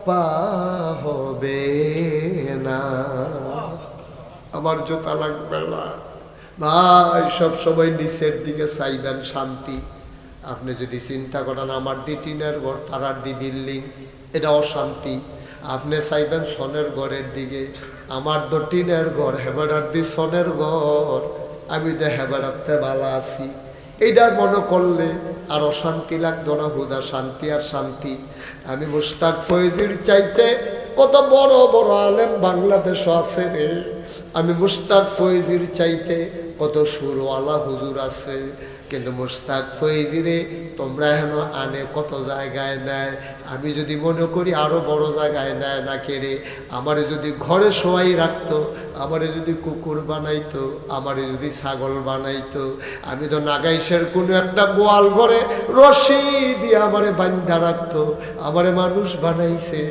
পা হবে না, আমার জোতা লাগবে না। ভাই সব সময় নিচের দিকে চাইবেন শান্তি। আপনি যদি চিন্তা করেন আমার দি টিনের ঘর, তারার দি বিল্ডিং, এটা অশান্তি। আপনি চাইবেন সনের ঘরের দিকে, আমার তো টিনের ঘর, হেবেড়ার দি সনের ঘর, আমি তো হেবেড়াতে ভালো আছি। এইটা মনে করলে আর অশান্তি লাগতো না, হুদা শান্তি আর শান্তি। আমি মুশতাক ফয়েজির চাইতে কত বড় বড় আলেম বাংলাদেশ আছে রে। আমি মুশতাক ফয়েজির চাইতে কত সুরওয়ালা হুজুর আছে, কিন্তু মুশতাক ফয়েজিরে তোমরা এখন আনে কত জায়গায় নেয়। আমি যদি মনে করি আরো বড় জায়গায় নেয় না কেড়ে, আমারে যদি ঘরে শোয়াই রাখতো, আমারে যদি কুকুর বানাইতো, আমারে যদি ছাগল বানাইতো, আমি তো নাগাইশের কোনো একটা গোয়াল ঘরে রশি দিয়ে আমারে বান্ধা রাখতো। আমারে মানুষ বানাইছে,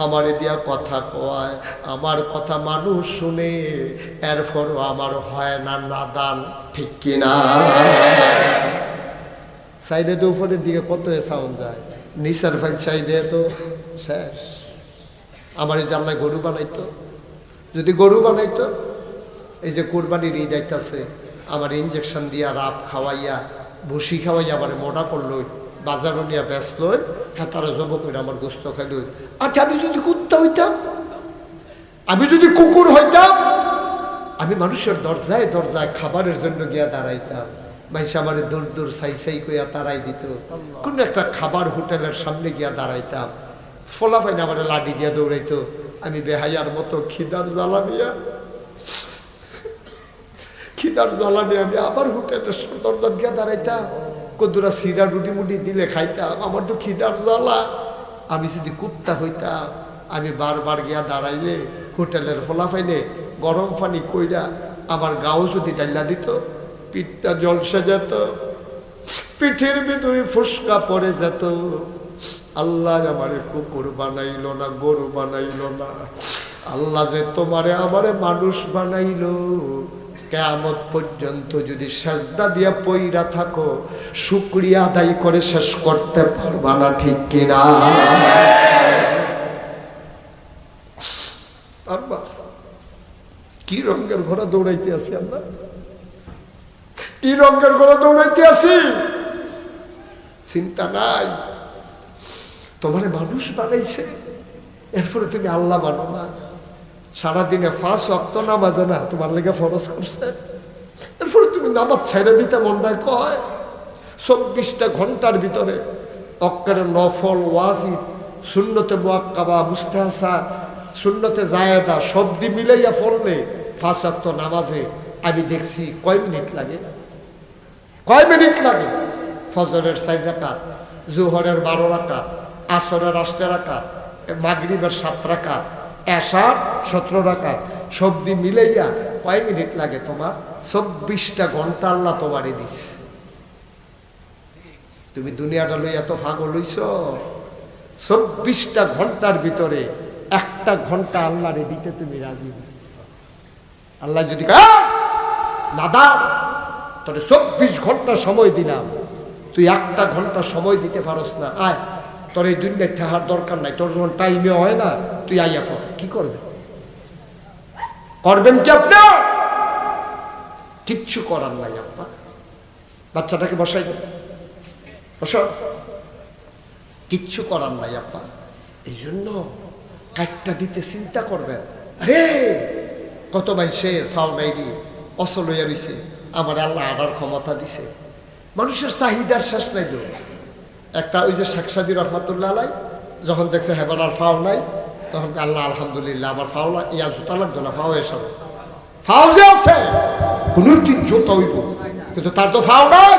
আমারে দিয়া কথা কয়, আমার কথা মানুষ শুনে, এরপরও আমার হয় না নাদান, ঠিক কিনা? সাইডে তো উপরের দিকে কত সাউন্ড যায়, নিচার ফাইল সাইডে তো শেষ। আমার এই জানলায় গরু বানাইতো, যদি গরু বানাইতো, এই যে কোরবানির ঈদ আইতাছে, আমার ইঞ্জেকশন দিয়া রাপ খাওয়াইয়া ভুসি খাওয়াইয়া আমার মোটা করলো, বাজারও নিয়ে ব্যস্ত লই, হ্যাঁ তারা জব করে আমার গোস্ত খাইল। আচ্ছা আমি যদি কুত্তা হইতাম, আমি যদি কুকুর হইতাম, আমি মানুষের দরজায় দরজায় খাবারের জন্য গিয়া দাঁড়াইতাম, মানুষ আমার দূর দূর সাই সাই কইয়া তাড়াই দিত। কোন একটা খাবার হোটেলের সামনে গিয়া দাঁড়াইতাম, ফোলা পাই না আমার লাঠি দিয়া দৌড়াইতো। আমি বেহাইয়ার মতো খিদার জ্বালা নিয়া আমি আবার হোটেলের দরজা দিয়া দাঁড়াইতাম, কদুরা সিরা রুটি মুটি দিলে খাইতাম, আমার তো খিদার জ্বালা। আমি যদি কুত্তা হইতাম, আমি বারবার গিয়া দাঁড়াইলে হোটেলের ফোলা পাইলে গরম পানি কইরা আমার গাও যদি ডাল্লা দিত, পিঠটা জলসে যেত, পিঠের ভিতরে ফুসকা পড়ে যেত। আল্লাহ আমারে কুকুর বানাইল না, গরু বানাইল না, আল্লাহ যে তোমারে আমারে মানুষ বানাইল। কিয়ামত পর্যন্ত যদি সাজদা দিয়া পইরা থাকো, শুকরিয়া আদায় করে শেষ করতে পারবা না, ঠিক কিনা? পারবা? কি রঙের ঘোড়া দৌড়াইতে আছি আমরা, কি রঙের ঘোড়া দৌড়াইতে আছি, চিন্তা নাই। তোমারে মানুষ বানাইছে, এরপরে তুমি আল্লাহ মানো না। সারাদিনে 5 ওয়াক্ত নামাজে না তোমার লেগে ফরজ করছে, এরপরে তুমি নামাজ ছেড়ে দিতে মনটায় কয়। 24টা ঘন্টার ভিতরে অক্কারে নফল, ওয়াজিব, সুন্নতে মুআক্কাবা, মুস্তাহাসান, সুন্নতে জায়েদা সব দি মিলাইয়া পড়লে 5 ওয়াক্ত নামাজে আমি দেখছি কয় মিনিট লাগে, কয় মিনিট লাগে। ফজরের 4 রাকাত, জোহরের 12 রাকাত, আসরের 8 রাকাত, মাগরিবের 7 রাকাত, এশার 17 রাকাত, সব দি মিলাইয়া কয় মিনিট লাগে তোমার? 24টা ঘন্টা আল্লাহ তোমারে দিছে। তুমি দুনিয়াটা লই এত পাগল হইছ, 24টা ঘন্টার ভিতরে 1টা ঘন্টা আল্লাহরে দিতে তুমি রাজি না। আল্লাহ যদি নাদান তোরে 24 ঘন্টা সময় দিলাম, তুই 1টা ঘন্টা সময় দিতে পারস না, আয় তোর এই দুনিয়ায় থাকার দরকার নাই, তোর যখন টাইমে হয় না তুই আইয়া পড়, কি করবে? করবেন কি আপনার? কিচ্ছু করার নাই আপা। বাচ্চাটাকে বসাই দেন, বস, কিচ্ছু করার নাই আপা। এই জন্য কাটটা দিতে চিন্তা করবেন। আরে কত মানুষের ফাও নাইরি অসল হইয়া রইছে, আমার আল্লাহ আডার ক্ষমতা দিছে। মানুষের চাহিদার শেষ নাই। তো একটা ওই যে শেখ সাদি রহমাতুল্লাহ আলাই যখন দেখছে হেবানার ফাও নাই, তখন আল্লাহ আলহামদুলিল্লাহ আমার ফাও ইয়া জুতা লাগতো না, ফাও এসে ফাও যে আছে কোন দিন জুতা হইব, কিন্তু তার তো ফাও নাই।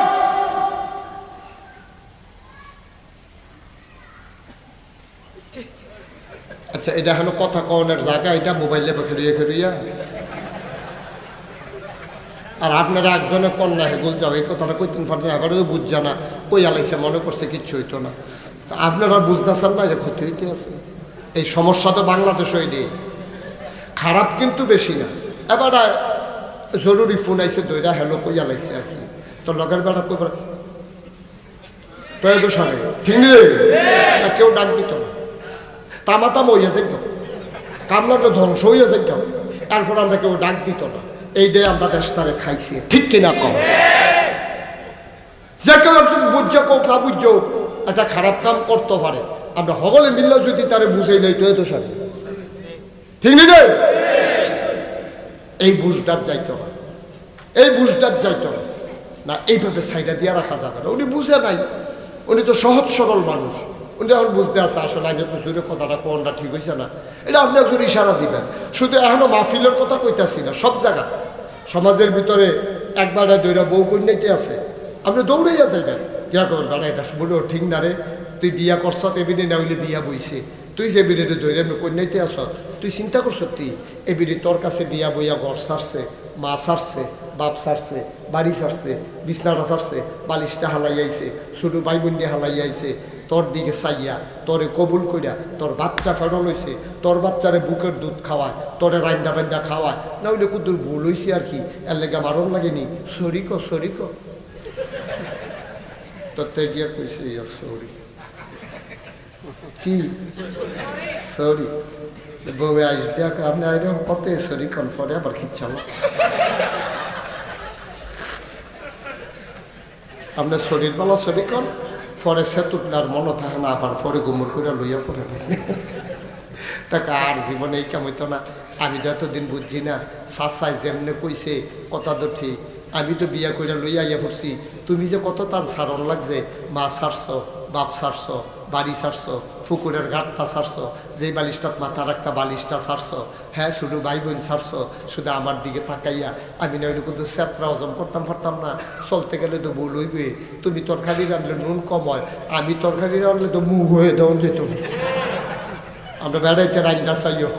আচ্ছা এটা হলো কথা কওনের জায়গা, এটা মোবাইলে খেলুইয়া আর আপনারা একজনে কন্যা হেগুল যাও, এই কথাটা কইতেন ফাটেন, এগারো বুঝছে না, কই আলাইছে, মনে করছে কিচ্ছু হইতো না। তো আপনারা বুঝতেছেন না যে ক্ষতি হইতে আছে। এই সমস্যা তো বাংলাদেশ হইনি, খারাপ কিন্তু বেশি না। এবার জরুরি ফোন আইছে, দইরা হেলো কই আলাইছে আর কি, তো লগের বেড়া কই তো সারে ঠিক নেই, কেউ ডাক দিত না। তামাতাম হইয়াছে কেউ, কামলাটা ধ্বংস হইয়াছে কেউ, তারপর আমরা কেউ ডাক দিত না। এইটাই আমরা দেশটারে খাইছি, ঠিক কিনা কম? যে কেউ একজন বুঝছে কোক না বুঝছে একটা খারাপ কাম করতে পারে, আমরা সকলে মিললে যদি তারে বুঝাই নাই তো এত সারি, ঠিক নেই? এই বুঝটার যাইতে হবে, এই বুঝটার যাইতে হবে না, এইভাবে সাইডা দিয়ে রাখা যাবে না। উনি বুঝে নাই, উনি তো সহজ সরল মানুষ, উনি এখন বুঝতে আছে আসলে আমি একটু জোরে কথাটা কোনটা ঠিক হয়েছে না, এটা আপনি একজন ইশারা দিবেন। শুধু এখনো মাহফিলের কথা কইতাছি না, সব জায়গা সমাজের ভিতরে একবারে দৈরা বউ কন্যাইতে আছে, আপনি দৌড়াইয়া যাইবেন, কিয়া করবেন না এটা বলে ঠিক না রে, তুই বিয়া করছ এবিডি না হইলে বিয়া বইছে, তুই যে বিড়িতে দৈরা কন্যাইতে আস, তুই চিন্তা করছ তুই এবিডি তোর কাছে বিয়া বইয়া ঘর ছাড়ছে, মা ছাড়ছে, বাপ ছাড়ছে, বাড়ি ছাড়ছে, বিছনাটা ছাড়ছে, বালিশটা হালাই আইছে, ছোট ভাই বোনটি হালাই আইছে, তোর দিকে চাইয়া তোরে কবুল করিয়া তোর বাচ্চা ফেরল হইছে, তোর বাচ্চারে বুকের দুধ খাওয়ায়, তোরে রান্দা বান্দা খাওয়ায়, না হইলে কুদুর ভুল হইছে আর কি, এর লেগে মারণ লাগেনি, সরিক সরিক তোর তে গিয়া কইছে সরি কি সরি বউ আইস দেখ আপনি আইরম কত সরি কনফারে আবার খিচ্ছাল আপনার শরীর বলা শরীর কন পরে সেতুটার মনে থাকে না, আবার পরে গুমর করে লইয়া পড়ে তাকে আর জীবনে এই কাম হইতো না। আমি তো এতদিন বুঝছি না, সাসাই যেমনে কইছে কথা তো ঠিক, আমি তো বিয়া করে লইয়া আইয়া পড়ছি, তুমি যে কত তার সারণ লাগছে, মা ছাড়ছ, বাপ ছাড়ছ, বাড়ি ছাড়ছ, পুকুরের ঘাটটা ছাড়ছ, যে বালিশটাত মাথার একটা বালিশটা ছাড়ছ, হ্যাঁ শুধু ভাই বোন ছাড়ছ, শুধু আমার দিকে তাকাইয়া আমি না ওইরকম তো স্যাপরা হজম করতাম পারতাম না, চলতে গেলে তো ভুল হইবে, তুমি তরকারি রানলে নুন কম হয়, আমি তরকারি রানলে তো মুখ হয়ে দেওয়া যেত, আমরা বেড়াইতে রান্না চাইও।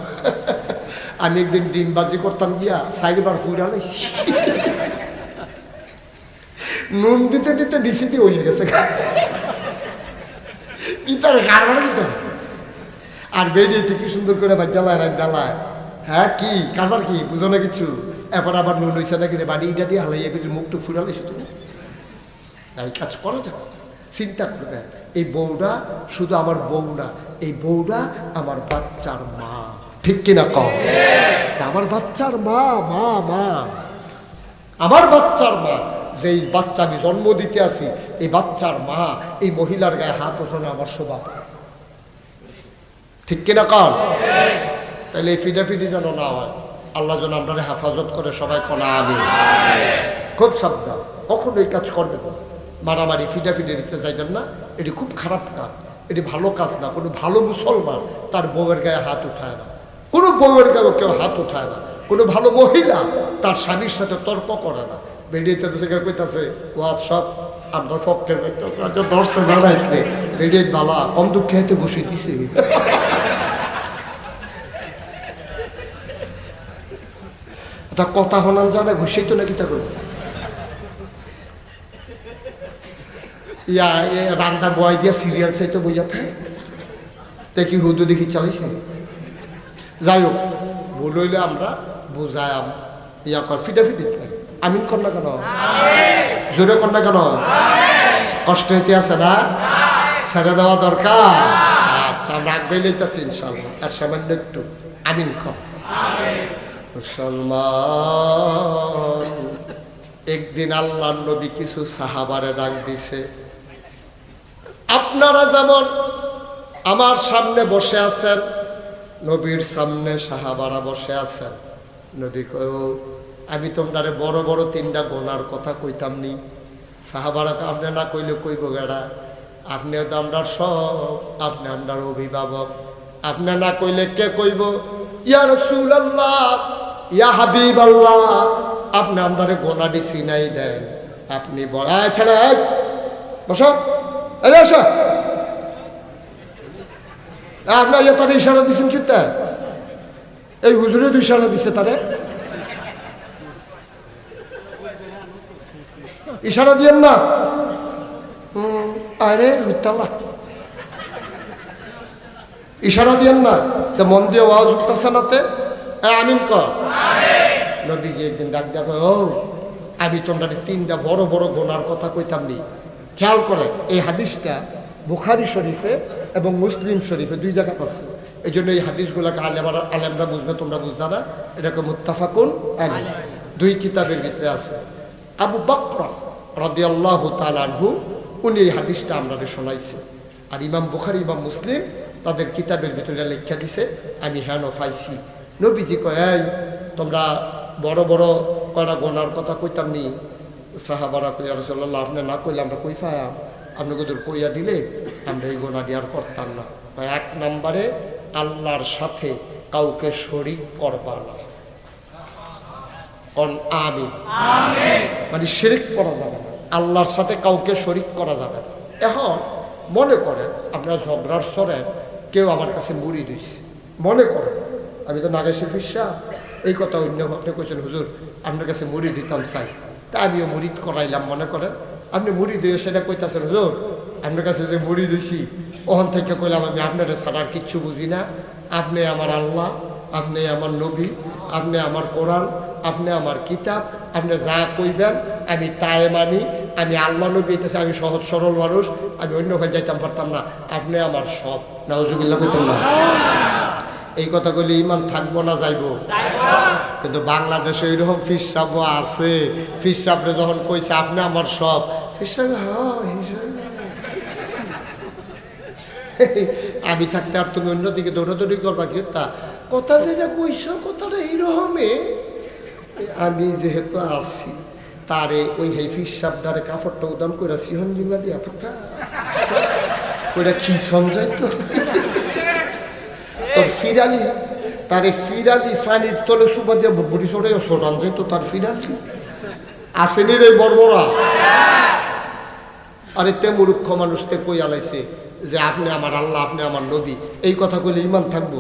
আমি একদিন ডিম বাজি করতাম গিয়া সাইডবার ফুড়ালে নুন দিতে দিতে ডিসিতে হয়ে গেছে কি তার গাড় দিতে, আর বেরিয়েতে কি সুন্দর করে জ্বালায় রাত জ্বালায়, হ্যাঁ কি কারবার কি বুঝো না কিছু, এরপর আবার নুন হয়েছে নাকি রে বাড়ি ইটা দিয়ে হালাই মুখটুক ফুরালে শুধু এই কাজ করা যাবে। চিন্তা করবে এই বউটা শুধু আমার বউ না, এই বউটা আমার বাচ্চার মা, ঠিক কিনা কম? আমার বাচ্চার মা, মা মা আমার বাচ্চার মা, যেই বাচ্চা আমি জন্ম দিতে আসি, এই বাচ্চার মা, এই মহিলার গায়ে হাত ওঠানো আমার স্বভাব, ঠিক কিনা কম? তাহলে এই ফিডাফিডি যেন না হয়, আল্লাহ যেন আমরা হেফাজত করে, সবাই কোনা আমিন। খুব সাবধান, কখনো এই কাজ করবেন না, মারামারি ফিডাফিডি দিতে চাইবেন না, এটি খুব খারাপ কাজ, এটি ভালো কাজ না। কোনো ভালো মুসলমান তার বউয়ের গায়ে হাত উঠায় না, কোনো বউয়ের গায়ে কেউ হাত উঠায় না, কোনো ভালো মহিলা তার স্বামীর সাথে তর্ক করে না। বেরিয়েতে তো সেখানে কইতাছে ওয়াজ সব আপনার পক্ষে যাইতেছে, আচ্ছা ধরছে বেড়াইতে বেরিয়ে বালা কম দুঃখে হাতে বসে দিছে, এটা কথা হনান জানে ঘুষেই তো নাকি তা করবে ইয়া রান্না বয় দিয়া সিরিয়াল চাইতে বইয়া থাকে, তাই কি হুদু দেখি চালাইছে। যাই হোক, ভুল হইলে আমরা বুঝাই ইয়া কর, ফিটাফিটি আমিন কর না কেন, জোরে কর না কেন, কষ্ট হইতে আছে না, ছেড়ে দেওয়া দরকার। আচ্ছা আমরা আগে লইতেছি ইনশাল্লাহ, আর সামান্য একটু আমিন কর। মুসলমান, একদিন আল্লাহর নবী কিছু সাহাবারে ডাক দিছে, আপনারা যেমন আমার সামনে বসে আছেন, নবীর সামনে সাহাবারা বসে আছেন, নবী কয় আমি তোমরা বড় বড় তিনটা গোনার কথা কইতাম নি, সাহাবারা আপনি না কইলে কইব গেড়া, আপনি তো আমরা সব, আপনি আমরা অভিভাবক, আপনি না কইলে কে কইব, ইয়া রাসূলুল্লাহ ইয়া হাবিবাল্লাহ, আপনি আমরা গোনাটি চিনাই দেন, আপনি বড়ায় ছেলে বসো, এই আসো, আপনার ইয়ে তারা ইশারা দিচ্ছেন কি, এই হুজুরে তো ইশারা দিচ্ছে, তারে ইশারা দিয়েন না, আরে হুত্তাল্লাহ ইশারা দিয়েন না, তো মন দিয়ে ওয়াজ উঠতেছে নাতে আমিন কর। নবীজি একদিন ডাক দেখো, ও আমি তোমরা তিনটা বড় বড় গোনার কথা কইতাম নি। খেয়াল করে এই হাদিসটা বুখারী শরীফে এবং মুসলিম শরীফে দুই জায়গা আছে। এই জন্য এই হাদিসগুলোকে আলেমরা বুঝবে, তোমরা বুঝবে না। এটাকে মুত্তাফাকুন আলাইহি, দুই কিতাবের ভিতরে আছে। আবু বকর রাদিয়াল্লাহু তাআলা আনহু উনি এই হাদিসটা আমাদের শোনাইছে। আর ইমাম বুখারী, ইমাম মুসলিম তাদের কিতাবের ভিতরে লেখা দিছে, আমি হেন পাইছি। নবীজি কয়, এই তোমরা বড় বড় কয়টা গোনার কথা কইতাম নি? সাহাবারা কই, ইয়া রাসূলুল্লাহ আপনি না কইলে আমরা কই পাইয়াম? আপনি কদর কইয়া দিলে আমরা এই গোনাটি আর করতাম না। এক নম্বরে আল্লাহর সাথে কাউকে শরীক করবা না। আমিন। মানে শিরক করা যাবে না, আল্লাহর সাথে কাউকে শরীক করা যাবে না। এখন মনে করেন আপনারা ঝগড়ার সরেন, কেউ আমার কাছে মুড়ি দিয়েছে, মনে করেন আমি তো নাগেশ্বর ফিরসা, এই কথা অন্য আপনি কইছেন হুজুর আপনার কাছে মুড়ি দিতাম চাই, তা আমিও মুড়ি করাইলাম। মনে করেন আপনি মুড়ি দিয়ে সেটা কইতাছেন, হুজুর আপনার কাছে যে মুড়ি দিয়েছি ওখান থেকে কইলাম আমি আপনার ছাড়া আর কিচ্ছু বুঝি না, আপনি আমার আল্লাহ, আপনি আমার নবী, আপনি আমার কোরআন, আপনি আমার কিতাব, আপনি যা কইবেন আমি তাই মানি, আমি আল্লাহ নবী হইতেছে, আমি সহজ সরল মানুষ, আমি অন্য ভাই যাইতাম পারতাম না, আপনি আমার সব। নাউজুবিল্লাহ কইতাম না? এই কথাগুলি ইমান থাকবো না যাইবো? কিন্তু বাংলাদেশে এইরকম ফির সাহেব আছে, ফির সাহেবরে যখন কইছে আপনি আমার সব, ফির সাহেব আমি থাকতে আর তুমি অন্যদিকে দৌড়াদৌড়ি করবা কি? তা কথা যেটা কইছ কথাটা এইরকমে, আমি যেহেতু আছি তারে ওই হেফিস সাবডারে কাপড়টা উদান করে সিহন জিমা দিয়া ফাঁকা ওইটা কি সঞ্জয় তো তোর ফিরালি, তারে ফিরালি ফানির তলে সুবা দিয়া বুড়ি সরে সরান যেত তার ফিরালি আসেনি রে বর্বরা। আরে তে মূর্খ মানুষকে কই আলাইছে যে আপনি আমার আল্লাহ, আপনি আমার নবী, এই কথা কইলে ইমান থাকবো?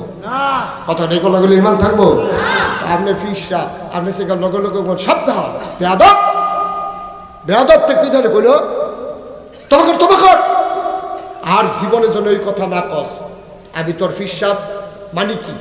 কথা নেই, কথা কইলে ইমান থাকবো? আপনি ফিরসা, আপনি সেখানে লগে লগে সাবধান, বেয়াদব বেয়াদব থেকে ধরে কইল তোমাকে তোমাকে আর জীবনের জন্য এই কথা না কস। আমি তোর ফিরসাব মানি কি?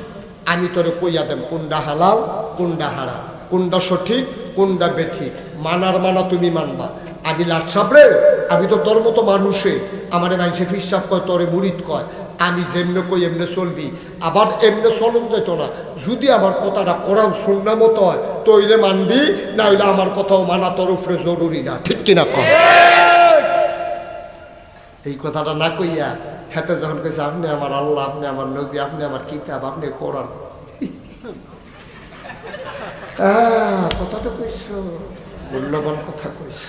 আমি তোরে কইয়া দেব কোনটা হালাল কোনটা হারাম, কোনটা সঠিক কোনটা বেঠিক, মানার মানা তুমি মানবা। আমি লাটসাপ রে, আমি তো তোর মতো মানুষে, আমার মানুষে ফিরসাব কয়, তোরে মুরিদ কয়, আমি যেমনে কই এমনে চলবি, আবার এমনে চলন যেত না। যদি আমার কথাটা কোরআন সুন্নাহ মতো হয় তইলে মানবি, না হইলে আমার কথাও মানা তোর উপরে জরুরি না, ঠিক কিনা কর? এই কথাটা না কইয়া হাতে যখন কইছে আপনি আমার আল্লাহ, আপনি আমার নবী, আপনি আমার কিতাব, আপনি কোরআন, কথা তো কইছ, মূল্যবান কথা কইছ।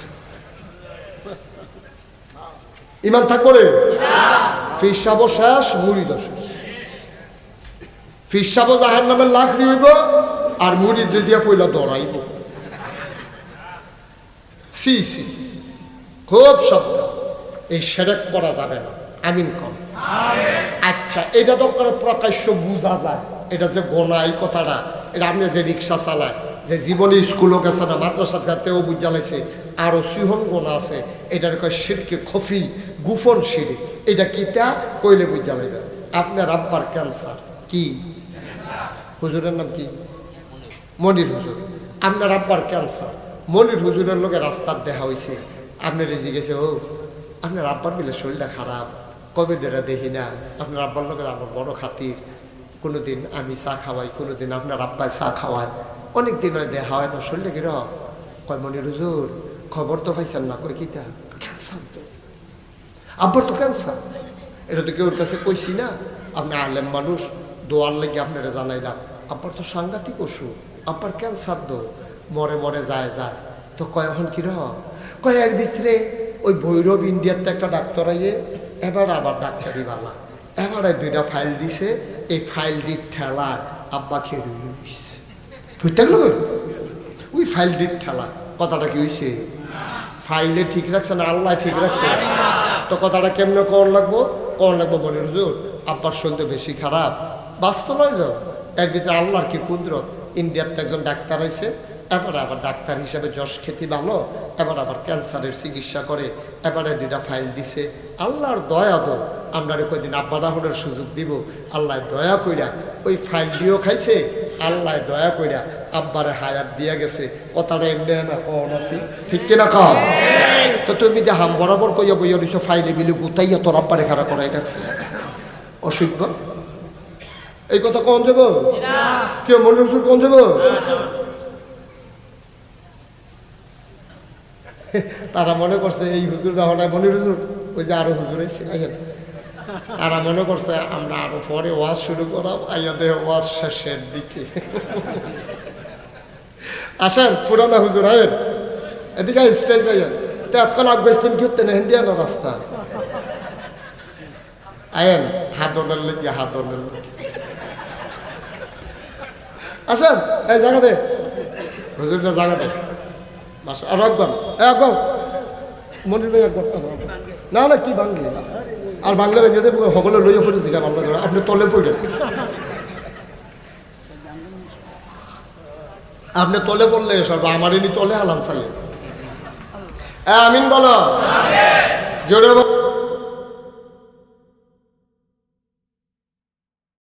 ইমান থাকবো রে? ফিরসাব শেষ, মুরিদ শেষ। ফিরসাব জাহান নামের লাখ নিব, আর মুরিদ দিয়া ফইলা দৌড়াইব। সি সি সি, খুব শব্দ, এই সেরেক করা যাবে না। আমিন কম। আচ্ছা, এটা তো প্রকাশ্য বুঝা যায়, এটা যে গোনা, এই কথাটা, এটা আপনি যে রিক্সা চালায়, যে জীবনে স্কুলও গেছে না, মাদ্রাসা তেও বুঝা লাগছে, আরো সিহন গোনা আছে, এটার কয় শিরকে খফি, গুফন শিরিক। এটা কিতা কইলে বুঝা লাগবে। আপনার আব্বার ক্যান্সার, কি হুজুরের নাম কি? মনির হুজুর। আপনার আব্বার ক্যান্সার, মনির হুজুরের লোকে রাস্তার দেখা হয়েছে, আপনার জিজ্ঞেস, ও আপনার আব্বার মিলে শরীরটা খারাপ, কবে ধরে দেখি না, আপনার আব্বার লোকের আমার বড় খাতির, কোনোদিন আমি চা খাওয়াই, কোনোদিন আপনার আব্বাই চা খাওয়ায়, অনেক দিন হয় দেখা হয় না, শরীরটা কিরকম? কয় মনির হুজুর খবর তো পাইছেন না। কয় কিতা? ক্যান্সার তো, আব্বার তো ক্যান্সার। এটা তো কেউর কাছে কইছি না, আপনি আলেম মানুষ, দোয়ার লেগে আপনারা জানাইলাম, আব্বার তো সাংঘাতিক অসুখ, আব্বার ক্যান্সার তো, মরে মরে যায় যায়। তো কয় এখন কিরকম? কয় এর ভিতরে ওই ভৈরব ইন্ডিয়াতে একটা ডাক্তার আইয়ে, এবার আবার ডাক্তারি বালা, এবারে দুইটা ফাইল দিছে, এই ফাইলটির ঠেলা আব্বা খেয়ে রয়েছে, ওই ফাইলটির ঠেলা। কথাটা কি হয়েছে? ফাইলে ঠিক রাখছে না আল্লাহ ঠিক রাখছে? তো কথাটা কেমনে কর লাগবো? কর লাগবো মনির হুজুর আব্বার শরীর বেশি খারাপ, বাস্তব নইল, এর ভিতরে আল্লাহর কি কুদরত। ইন্ডিয়াতে একজন ডাক্তার আছে, এবার আবার ডাক্তার হিসাবে যশ খ্যাতি ভালো, এবার আবার ক্যান্সারের চিকিৎসা করে, এবারে দুইটা ফাইল দিছে। আল্লাহর দয়া তো আমরা কয়দিন আব্বা রাহুনের সুযোগ দিব, আল্লাহ দয়া কইরা ওই ফাইল দিয়েও খাইছে, আল্লাহ দয়া কইরা আব্বারে হায়াত দিয়া গেছে। কথাটা এমনি না কন আছি, ঠিক কিনা কম? তো তুমি যে হাম বরাবর কইয়া বইয়া দিছো, ফাইলে বিলে গুতাইয়া তোর আব্বারে খারাপ করাই রাখছে, অসভ্য। এই কথা কোন যাব কেউ মনির হুজুর কোন যাব তারা মনে করছে এই হুজুররা হলে মনির হুজুর ওই যে আরো হুজুর এসে তারা মনে করছে আমরা আরো পরে ওয়াজ শুরু করাব আইয়াদের ওয়াজ শেষের দিকে আসেন পুরানা হুজুর আয়েন এদিকে স্টেজ আইয়েন তো এখন আফগানিস্তান কি হতে না হিন্দিয়ানা রাস্তা আয়েন হাতনের লেগে হাতনের লেগে আসেন এই জায়গা দে হুজুরটা জায়গা দে মাসা আর একবার একবার মনির ভাই একবার না না কি বাংলি আর বাংলা ভেঙে যে সকলে লইয়া ফুটেছি কেন আমরা আপনি তলে ফুটেন আপনি তলে পড়লে সব আমার এনি তলে আলাম চাই আমিন বলো জোরে